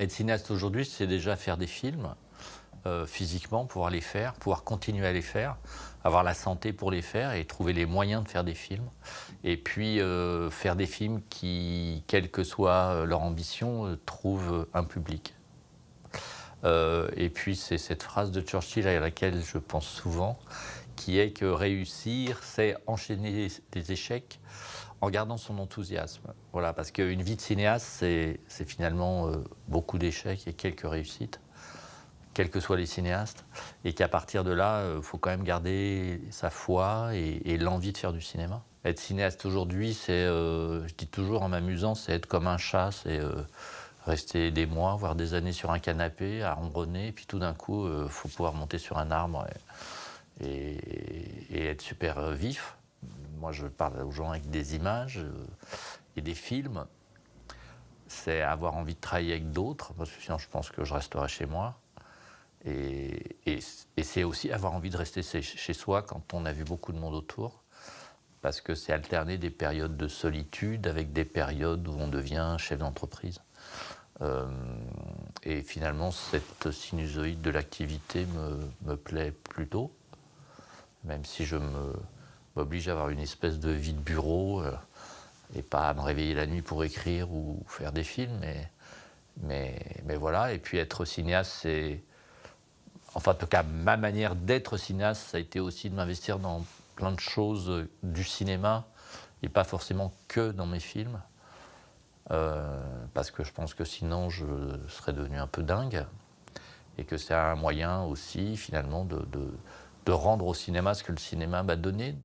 Être cinéaste aujourd'hui, c'est déjà faire des films, physiquement, pouvoir les faire, pouvoir continuer à les faire, avoir la santé pour les faire et trouver les moyens de faire des films. Et puis, faire des films qui, quelle que soit, leur ambition, trouvent un public. Et puis c'est cette phrase de Churchill à laquelle je pense souvent, qui est que réussir, c'est enchaîner des échecs en gardant son enthousiasme. Voilà, parce qu'une vie de cinéaste, c'est finalement beaucoup d'échecs et quelques réussites, quels que soient les cinéastes, et qu'à partir de là, il faut quand même garder sa foi et l'envie de faire du cinéma. Être cinéaste aujourd'hui, c'est, je dis toujours en m'amusant, c'est être comme un chat, c'est rester des mois, voire des années sur un canapé, à ronronner, et puis tout d'un coup, il faut pouvoir monter sur un arbre et être super vif. Moi, je parle aux gens avec des images et des films. C'est avoir envie de travailler avec d'autres, parce que sinon, je pense que je resterai chez moi. Et c'est aussi avoir envie de rester chez soi quand on a vu beaucoup de monde autour, parce que c'est alterner des périodes de solitude avec des périodes où on devient chef d'entreprise. Et finalement, cette sinusoïde de l'activité me plaît plutôt, même si je m'oblige à avoir une espèce de vie de bureau et pas à me réveiller la nuit pour écrire ou faire des films. Mais voilà, et puis être cinéaste, c'est... Enfin, en tout cas, ma manière d'être cinéaste, ça a été aussi de m'investir dans plein de choses du cinéma et pas forcément que dans mes films. Parce que je pense que sinon je serais devenu un peu dingue et que c'est un moyen aussi finalement de rendre au cinéma ce que le cinéma m'a donné.